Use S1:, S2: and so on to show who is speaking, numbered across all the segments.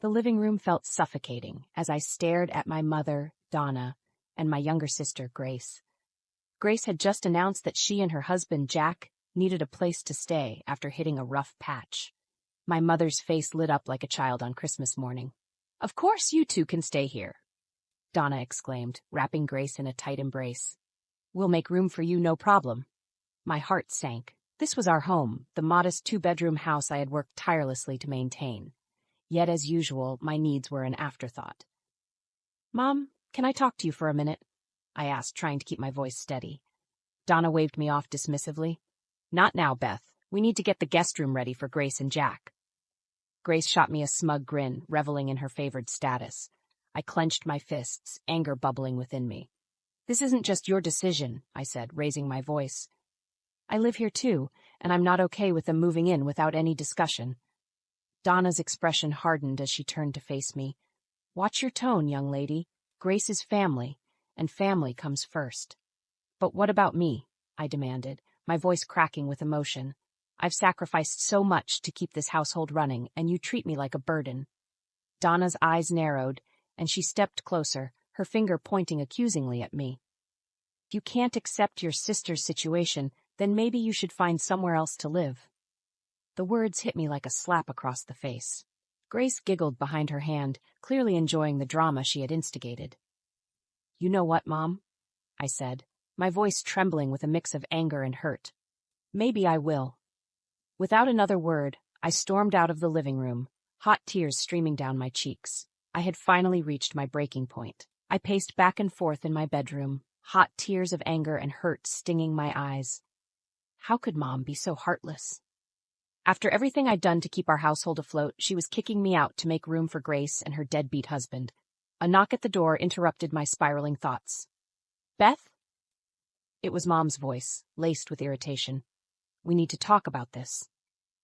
S1: The living room felt suffocating as I stared at my mother, Donna, and my younger sister, Grace. Grace had just announced that she and her husband, Jack, needed a place to stay after hitting a rough patch. My mother's face lit up like a child on Christmas morning. "Of course you two can stay here," Donna exclaimed, wrapping Grace in a tight embrace. "We'll make room for you, no problem." My heart sank. This was our home, the modest two-bedroom house I had worked tirelessly to maintain. Yet, as usual, my needs were an afterthought. "Mom, can I talk to you for a minute?" I asked, trying to keep my voice steady. Donna waved me off dismissively. "Not now, Beth. We need to get the guest room ready for Grace and Jack." Grace shot me a smug grin, reveling in her favored status. I clenched my fists, anger bubbling within me. "This isn't just your decision," I said, raising my voice. "I live here too, and I'm not okay with them moving in without any discussion." Donna's expression hardened as she turned to face me. "Watch your tone, young lady. Grace is family, and family comes first." "But what about me?" I demanded, my voice cracking with emotion. "I've sacrificed so much to keep this household running, and you treat me like a burden." Donna's eyes narrowed, and she stepped closer, her finger pointing accusingly at me. "If you can't accept your sister's situation, then maybe you should find somewhere else to live." The words hit me like a slap across the face. Grace giggled behind her hand, clearly enjoying the drama she had instigated. "You know what, Mom?" I said, my voice trembling with a mix of anger and hurt. "Maybe I will." Without another word, I stormed out of the living room, hot tears streaming down my cheeks. I had finally reached my breaking point. I paced back and forth in my bedroom, hot tears of anger and hurt stinging my eyes. How could Mom be so heartless? After everything I'd done to keep our household afloat, she was kicking me out to make room for Grace and her deadbeat husband. A knock at the door interrupted my spiraling thoughts. "Beth?" It was Mom's voice, laced with irritation. "We need to talk about this."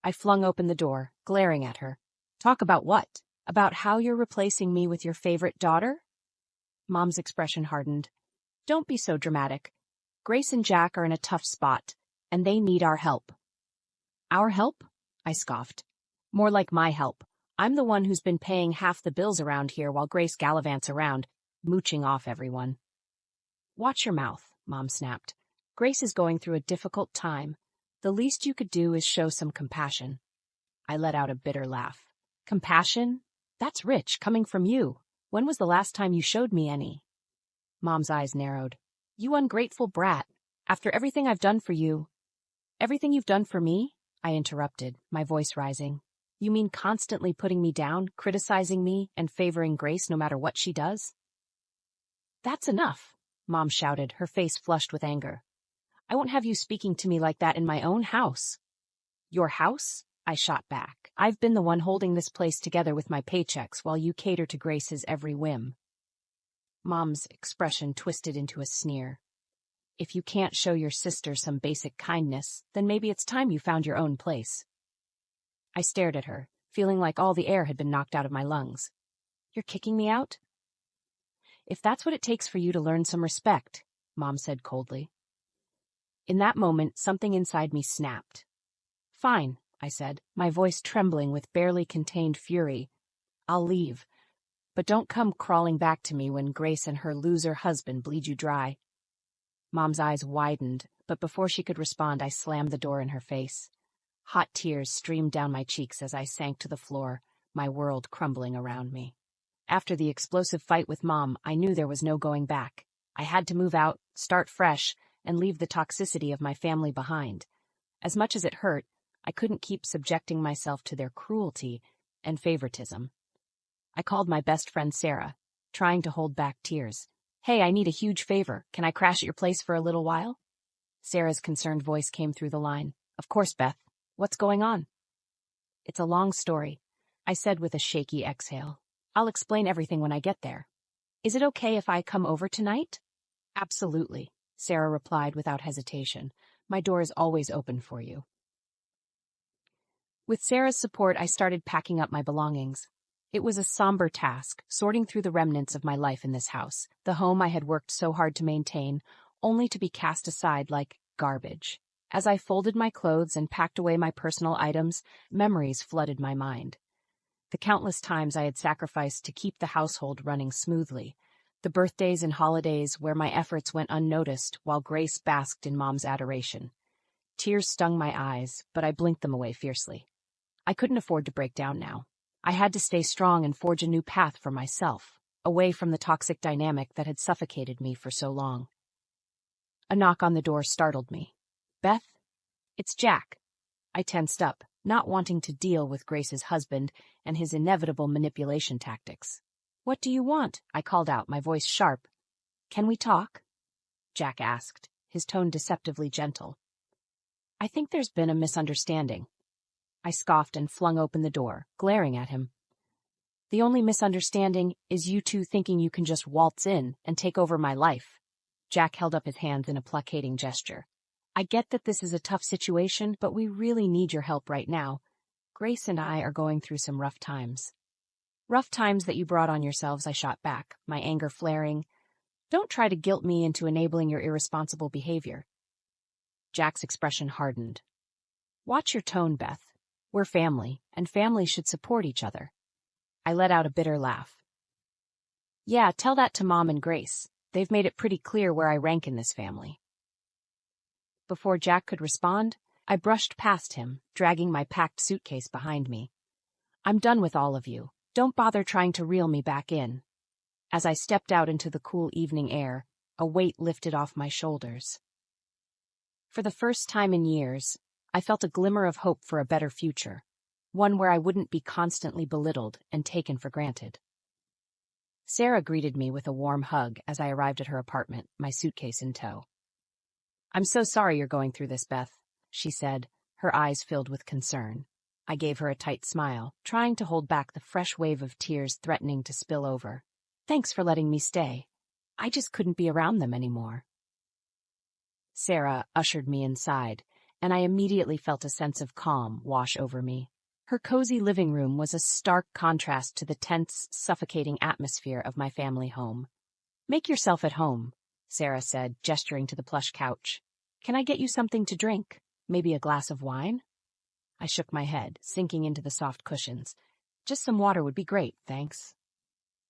S1: I flung open the door, glaring at her. "Talk about what? About how you're replacing me with your favorite daughter?" Mom's expression hardened. "Don't be so dramatic. Grace and Jack are in a tough spot, and they need our help." "Our help?" I scoffed. "More like my help. I'm the one who's been paying half the bills around here while Grace gallivants around, mooching off everyone." "Watch your mouth," Mom snapped. "Grace is going through a difficult time. The least you could do is show some compassion." I let out a bitter laugh. "Compassion? That's rich, coming from you. When was the last time you showed me any?" Mom's eyes narrowed. "You ungrateful brat. After everything I've done for you—" "Everything you've done for me?" I interrupted, my voice rising. "You mean constantly putting me down, criticizing me, and favoring Grace no matter what she does?" "That's enough," Mom shouted, her face flushed with anger. "I won't have you speaking to me like that in my own house." "Your house?" I shot back. "I've been the one holding this place together with my paychecks while you cater to Grace's every whim." Mom's expression twisted into a sneer. "If you can't show your sister some basic kindness, then maybe it's time you found your own place." I stared at her, feeling like all the air had been knocked out of my lungs. "You're kicking me out?" "If that's what it takes for you to learn some respect," Mom said coldly. In that moment, something inside me snapped. "Fine," I said, my voice trembling with barely contained fury. "I'll leave. But don't come crawling back to me when Grace and her loser husband bleed you dry." Mom's eyes widened, but before she could respond, I slammed the door in her face. Hot tears streamed down my cheeks as I sank to the floor, my world crumbling around me. After the explosive fight with Mom, I knew there was no going back. I had to move out, start fresh, and leave the toxicity of my family behind. As much as it hurt, I couldn't keep subjecting myself to their cruelty and favoritism. I called my best friend Sarah, trying to hold back tears. "Hey, I need a huge favor. Can I crash at your place for a little while?" Sarah's concerned voice came through the line. "Of course, Beth. What's going on?" "It's a long story," I said with a shaky exhale. "I'll explain everything when I get there. Is it okay if I come over tonight?" "Absolutely," Sarah replied without hesitation. "My door is always open for you." With Sarah's support, I started packing up my belongings. It was a somber task, sorting through the remnants of my life in this house, the home I had worked so hard to maintain, only to be cast aside like garbage. As I folded my clothes and packed away my personal items, memories flooded my mind. The countless times I had sacrificed to keep the household running smoothly, the birthdays and holidays where my efforts went unnoticed while Grace basked in Mom's adoration. Tears stung my eyes, but I blinked them away fiercely. I couldn't afford to break down now. I had to stay strong and forge a new path for myself, away from the toxic dynamic that had suffocated me for so long. A knock on the door startled me. "Beth? It's Jack." I tensed up, not wanting to deal with Grace's husband and his inevitable manipulation tactics. "What do you want?" I called out, my voice sharp. "Can we talk?" Jack asked, his tone deceptively gentle. "I think there's been a misunderstanding." I scoffed and flung open the door, glaring at him. "The only misunderstanding is you two thinking you can just waltz in and take over my life." Jack held up his hands in a placating gesture. "I get that this is a tough situation, but we really need your help right now. Grace and I are going through some rough times." "Rough times that you brought on yourselves," I shot back, my anger flaring. "Don't try to guilt me into enabling your irresponsible behavior." Jack's expression hardened. "Watch your tone, Beth. We're family, and families should support each other." I let out a bitter laugh. "Yeah, tell that to Mom and Grace. They've made it pretty clear where I rank in this family." Before Jack could respond, I brushed past him, dragging my packed suitcase behind me. "I'm done with all of you. Don't bother trying to reel me back in." As I stepped out into the cool evening air, a weight lifted off my shoulders. For the first time in years, I felt a glimmer of hope for a better future, one where I wouldn't be constantly belittled and taken for granted. Sarah greeted me with a warm hug as I arrived at her apartment, my suitcase in tow. "I'm so sorry you're going through this, Beth," she said, her eyes filled with concern. I gave her a tight smile, trying to hold back the fresh wave of tears threatening to spill over. "Thanks for letting me stay. I just couldn't be around them anymore." Sarah ushered me inside, and I immediately felt a sense of calm wash over me. Her cozy living room was a stark contrast to the tense, suffocating atmosphere of my family home. "Make yourself at home," Sarah said, gesturing to the plush couch. "Can I get you something to drink? Maybe a glass of wine?" I shook my head, sinking into the soft cushions. "Just some water would be great, thanks."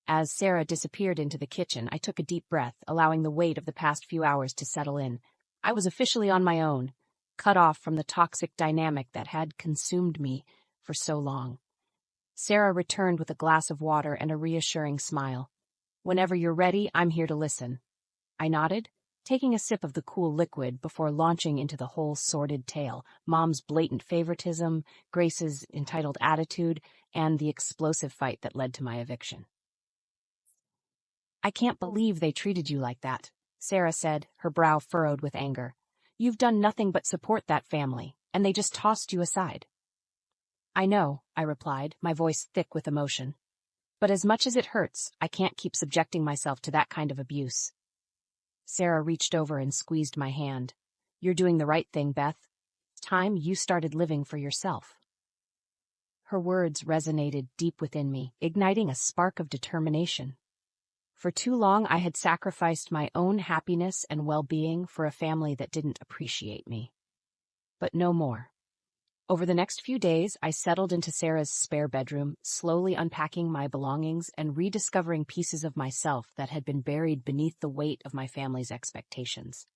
S1: As Sarah disappeared into the kitchen, I took a deep breath, allowing the weight of the past few hours to settle in. I was officially on my own, cut off from the toxic dynamic that had consumed me for so long. Sarah returned with a glass of water and a reassuring smile. "Whenever you're ready, I'm here to listen." I nodded, taking a sip of the cool liquid before launching into the whole sordid tale: Mom's blatant favoritism, Grace's entitled attitude, and the explosive fight that led to my eviction. "I can't believe they treated you like that," Sarah said, her brow furrowed with anger. "You've done nothing but support that family, and they just tossed you aside." "I know," I replied, my voice thick with emotion. "But as much as it hurts, I can't keep subjecting myself to that kind of abuse." Sarah reached over and squeezed my hand. "You're doing the right thing, Beth. It's time you started living for yourself." Her words resonated deep within me, igniting a spark of determination. For too long, I had sacrificed my own happiness and well-being for a family that didn't appreciate me. But no more. Over the next few days, I settled into Sarah's spare bedroom, slowly unpacking my belongings and rediscovering pieces of myself that had been buried beneath the weight of my family's expectations.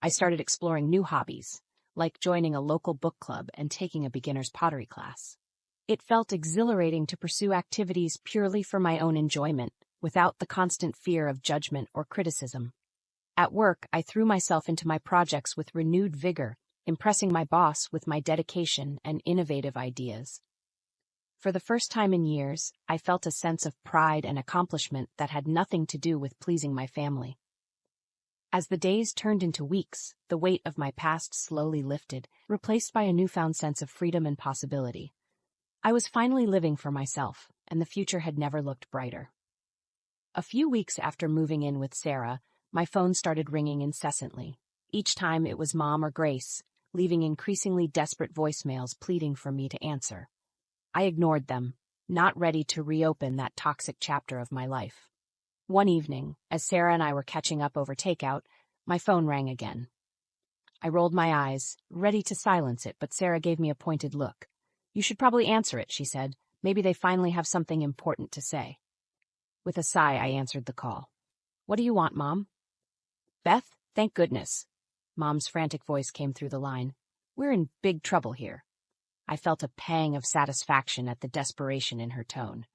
S1: I started exploring new hobbies, like joining a local book club and taking a beginner's pottery class. It felt exhilarating to pursue activities purely for my own enjoyment, without the constant fear of judgment or criticism. At work, I threw myself into my projects with renewed vigor, impressing my boss with my dedication and innovative ideas. For the first time in years, I felt a sense of pride and accomplishment that had nothing to do with pleasing my family. As the days turned into weeks, the weight of my past slowly lifted, replaced by a newfound sense of freedom and possibility. I was finally living for myself, and the future had never looked brighter. A few weeks after moving in with Sarah, my phone started ringing incessantly. Each time it was Mom or Grace, leaving increasingly desperate voicemails pleading for me to answer. I ignored them, not ready to reopen that toxic chapter of my life. One evening, as Sarah and I were catching up over takeout, my phone rang again. I rolled my eyes, ready to silence it, but Sarah gave me a pointed look. "You should probably answer it," she said. Maybe they finally have something important to say. With a sigh, I answered the call. What do you want, Mom? Beth, thank goodness. Mom's frantic voice came through the line. We're in big trouble here. I felt a pang of satisfaction at the desperation in her tone.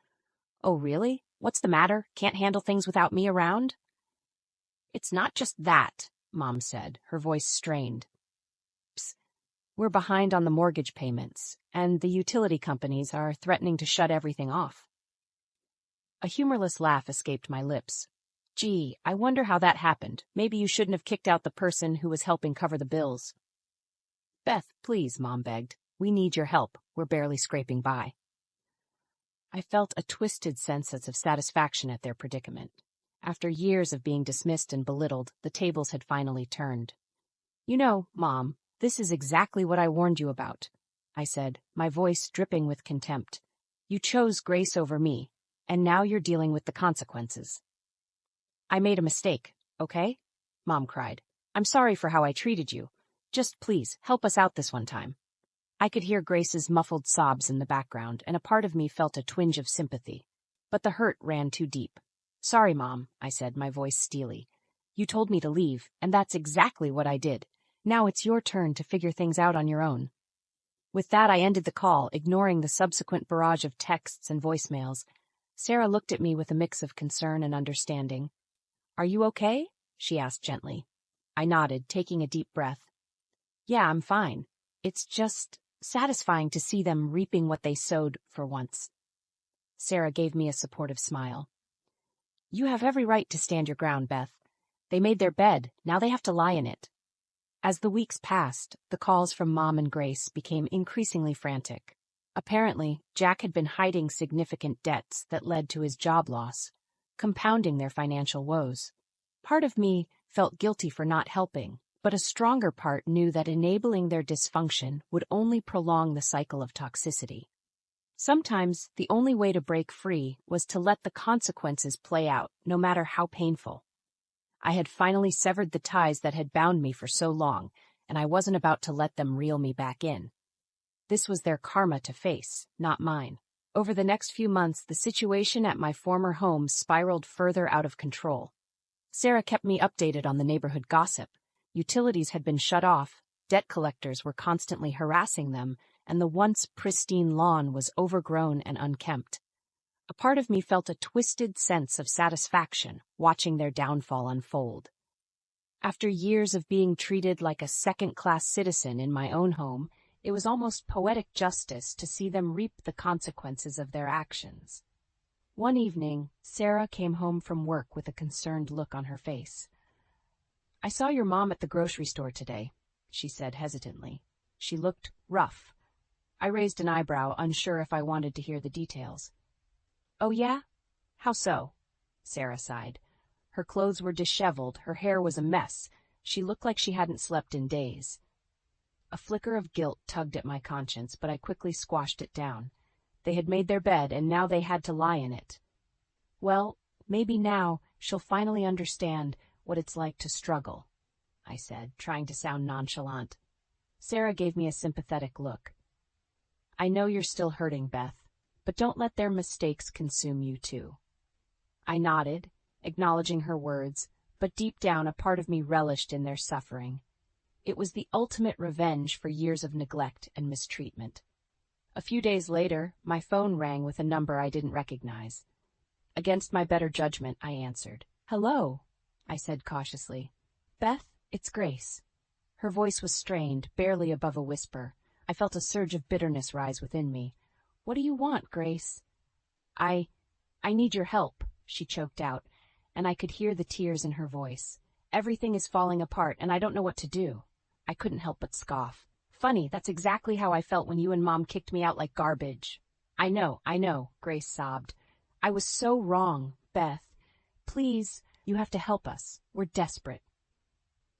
S1: Oh, really? What's the matter? Can't handle things without me around? It's not just that, Mom said, her voice strained. Psst. We're behind on the mortgage payments, and the utility companies are threatening to shut everything off. A humorless laugh escaped my lips. Gee, I wonder how that happened. Maybe you shouldn't have kicked out the person who was helping cover the bills. Beth, please, Mom begged. We need your help. We're barely scraping by. I felt a twisted sense of satisfaction at their predicament. After years of being dismissed and belittled, the tables had finally turned. You know, Mom, this is exactly what I warned you about, I said, my voice dripping with contempt. You chose Grace over me, and now you're dealing with the consequences. I made a mistake, okay? Mom cried. I'm sorry for how I treated you. Just please, help us out this one time. I could hear Grace's muffled sobs in the background, and a part of me felt a twinge of sympathy. But the hurt ran too deep. Sorry, Mom, I said, my voice steely. You told me to leave, and that's exactly what I did. Now it's your turn to figure things out on your own. With that, I ended the call, ignoring the subsequent barrage of texts and voicemails. Sarah looked at me with a mix of concern and understanding. Are you okay? She asked gently. I nodded, taking a deep breath. Yeah, I'm fine. It's just satisfying to see them reaping what they sowed for once. Sarah gave me a supportive smile. You have every right to stand your ground, Beth. They made their bed, now they have to lie in it. As the weeks passed, the calls from Mom and Grace became increasingly frantic. Apparently, Jack had been hiding significant debts that led to his job loss, compounding their financial woes. Part of me felt guilty for not helping, but a stronger part knew that enabling their dysfunction would only prolong the cycle of toxicity. Sometimes, the only way to break free was to let the consequences play out, no matter how painful. I had finally severed the ties that had bound me for so long, and I wasn't about to let them reel me back in. This was their karma to face, not mine. Over the next few months, the situation at my former home spiraled further out of control. Sarah kept me updated on the neighborhood gossip. Utilities had been shut off, debt collectors were constantly harassing them, and the once pristine lawn was overgrown and unkempt. A part of me felt a twisted sense of satisfaction watching their downfall unfold. After years of being treated like a second-class citizen in my own home, it was almost poetic justice to see them reap the consequences of their actions. One evening, Sarah came home from work with a concerned look on her face. I saw your mom at the grocery store today, she said hesitantly. She looked rough. I raised an eyebrow, unsure if I wanted to hear the details. Oh yeah? How so? Sarah sighed. Her clothes were disheveled, her hair was a mess. She looked like she hadn't slept in days. A flicker of guilt tugged at my conscience, but I quickly squashed it down. They had made their bed, and now they had to lie in it. Well, maybe now she'll finally understand what it's like to struggle, I said, trying to sound nonchalant. Sarah gave me a sympathetic look. I know you're still hurting, Beth, but don't let their mistakes consume you too. I nodded, acknowledging her words, but deep down a part of me relished in their suffering. It was the ultimate revenge for years of neglect and mistreatment. A few days later, my phone rang with a number I didn't recognize. Against my better judgment, I answered. Hello, I said cautiously. Beth, it's Grace. Her voice was strained, barely above a whisper. I felt a surge of bitterness rise within me. What do you want, Grace? I need your help, she choked out, and I could hear the tears in her voice. Everything is falling apart, and I don't know what to do. I couldn't help but scoff. Funny, that's exactly how I felt when you and Mom kicked me out like garbage. I know, Grace sobbed. I was so wrong, Beth. Please, you have to help us. We're desperate.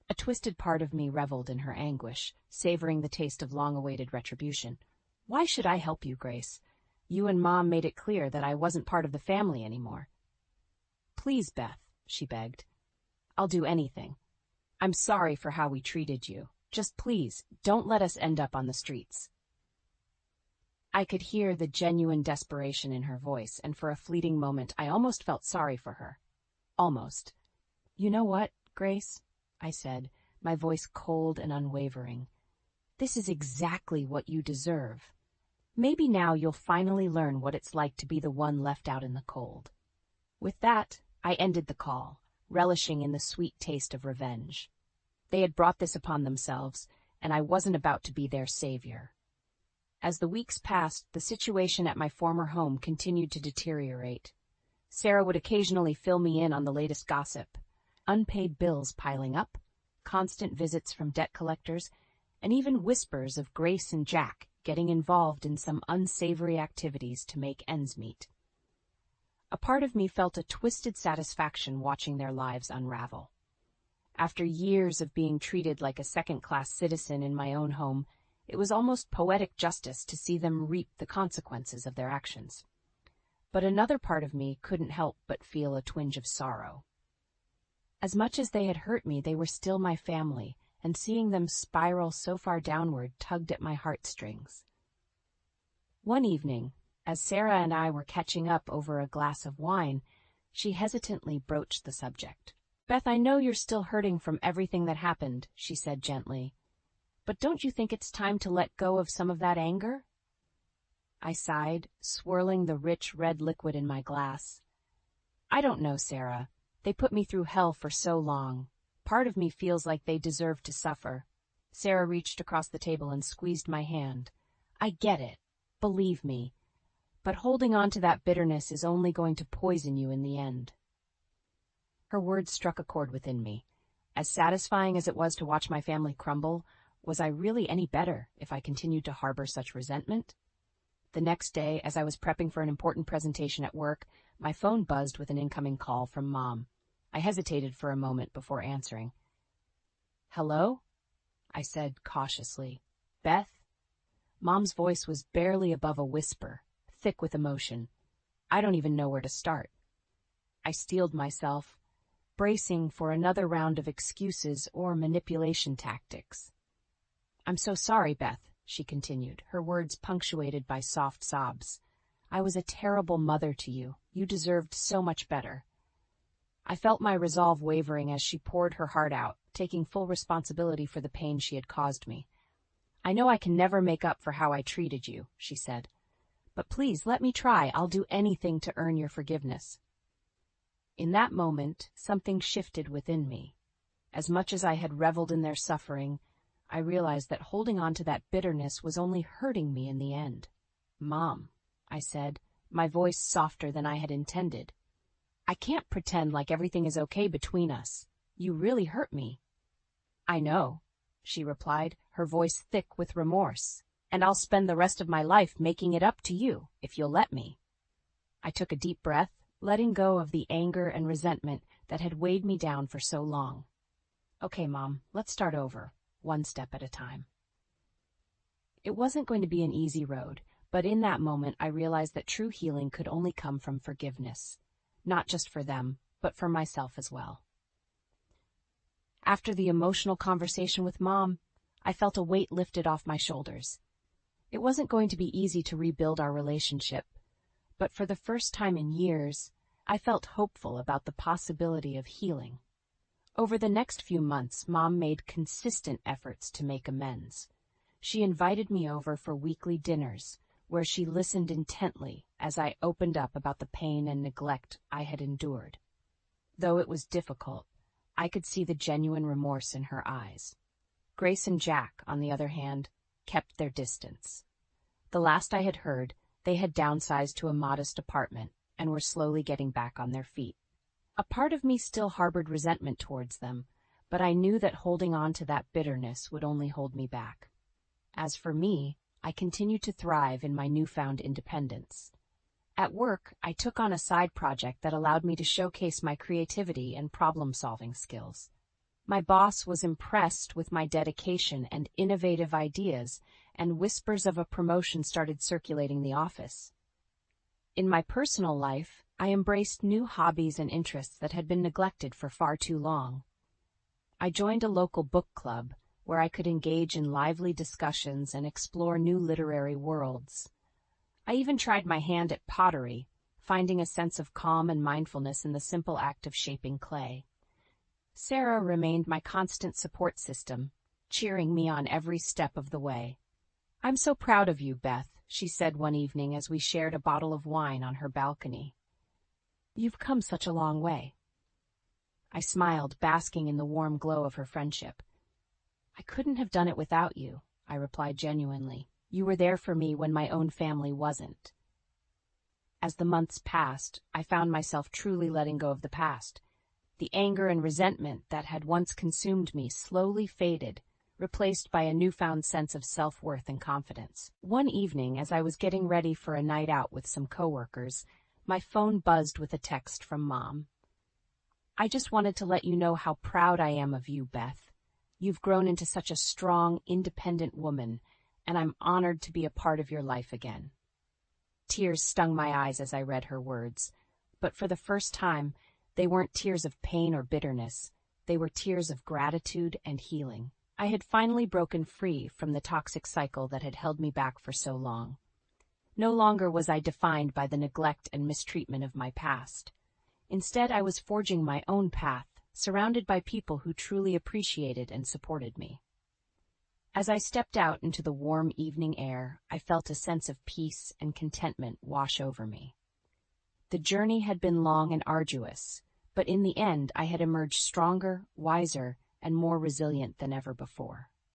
S1: A twisted part of me reveled in her anguish, savoring the taste of long-awaited retribution. Why should I help you, Grace? You and Mom made it clear that I wasn't part of the family anymore. Please, Beth, she begged. I'll do anything. I'm sorry for how we treated you. Just please, don't let us end up on the streets. I could hear the genuine desperation in her voice, and for a fleeting moment I almost felt sorry for her. Almost. "You know what, Grace?" I said, my voice cold and unwavering. "This is exactly what you deserve. Maybe now you'll finally learn what it's like to be the one left out in the cold." With that, I ended the call, relishing in the sweet taste of revenge. They had brought this upon themselves, and I wasn't about to be their savior. As the weeks passed, the situation at my former home continued to deteriorate. Sarah would occasionally fill me in on the latest gossip. Unpaid bills piling up, constant visits from debt collectors, and even whispers of Grace and Jack getting involved in some unsavory activities to make ends meet. A part of me felt a twisted satisfaction watching their lives unravel. After years of being treated like a second-class citizen in my own home, it was almost poetic justice to see them reap the consequences of their actions. But another part of me couldn't help but feel a twinge of sorrow. As much as they had hurt me, they were still my family, and seeing them spiral so far downward tugged at my heartstrings. One evening, as Sarah and I were catching up over a glass of wine, she hesitantly broached the subject. "Beth, I know you're still hurting from everything that happened," she said gently. "But don't you think it's time to let go of some of that anger?" I sighed, swirling the rich red liquid in my glass. "I don't know, Sarah. They put me through hell for so long. Part of me feels like they deserve to suffer." Sarah reached across the table and squeezed my hand. "I get it. Believe me. But holding on to that bitterness is only going to poison you in the end." Her words struck a chord within me. As satisfying as it was to watch my family crumble, was I really any better if I continued to harbor such resentment? The next day, as I was prepping for an important presentation at work, my phone buzzed with an incoming call from Mom. I hesitated for a moment before answering. "Hello?" I said cautiously. "Beth?" Mom's voice was barely above a whisper, thick with emotion. I don't even know where to start. I steeled myself, bracing for another round of excuses or manipulation tactics. "I'm so sorry, Beth," she continued, her words punctuated by soft sobs. "I was a terrible mother to you. You deserved so much better." I felt my resolve wavering as she poured her heart out, taking full responsibility for the pain she had caused me. "I know I can never make up for how I treated you," she said. "But please let me try. I'll do anything to earn your forgiveness." In that moment, something shifted within me. As much as I had reveled in their suffering, I realized that holding on to that bitterness was only hurting me in the end. "Mom," I said, my voice softer than I had intended, "I can't pretend like everything is okay between us. You really hurt me." "I know," she replied, her voice thick with remorse, "and I'll spend the rest of my life making it up to you, if you'll let me." I took a deep breath, letting go of the anger and resentment that had weighed me down for so long. "Okay, Mom, let's start over, one step at a time." It wasn't going to be an easy road, but in that moment I realized that true healing could only come from forgiveness, not just for them, but for myself as well. After the emotional conversation with Mom, I felt a weight lifted off my shoulders. It wasn't going to be easy to rebuild our relationship, but for the first time in years, I felt hopeful about the possibility of healing. Over the next few months, Mom made consistent efforts to make amends. She invited me over for weekly dinners, where she listened intently as I opened up about the pain and neglect I had endured. Though it was difficult, I could see the genuine remorse in her eyes. Grace and Jack, on the other hand, kept their distance. The last I had heard, they had downsized to a modest apartment and were slowly getting back on their feet. A part of me still harbored resentment towards them, but I knew that holding on to that bitterness would only hold me back. As for me, I continued to thrive in my newfound independence. At work, I took on a side project that allowed me to showcase my creativity and problem-solving skills. My boss was impressed with my dedication and innovative ideas, and whispers of a promotion started circulating the office. In my personal life, I embraced new hobbies and interests that had been neglected for far too long. I joined a local book club, where I could engage in lively discussions and explore new literary worlds. I even tried my hand at pottery, finding a sense of calm and mindfulness in the simple act of shaping clay. Sarah remained my constant support system, cheering me on every step of the way. "I'm so proud of you, Beth," she said one evening as we shared a bottle of wine on her balcony. "You've come such a long way." I smiled, basking in the warm glow of her friendship. "I couldn't have done it without you," I replied genuinely. "You were there for me when my own family wasn't." As the months passed, I found myself truly letting go of the past. The anger and resentment that had once consumed me slowly faded, replaced by a newfound sense of self-worth and confidence. One evening, as I was getting ready for a night out with some coworkers, my phone buzzed with a text from Mom. "I just wanted to let you know how proud I am of you, Beth. You've grown into such a strong, independent woman, and I'm honored to be a part of your life again." Tears stung my eyes as I read her words, but for the first time, they weren't tears of pain or bitterness. They were tears of gratitude and healing. I had finally broken free from the toxic cycle that had held me back for so long. No longer was I defined by the neglect and mistreatment of my past. Instead, I was forging my own path, surrounded by people who truly appreciated and supported me. As I stepped out into the warm evening air, I felt a sense of peace and contentment wash over me. The journey had been long and arduous, but in the end I had emerged stronger, wiser, and more resilient than ever before.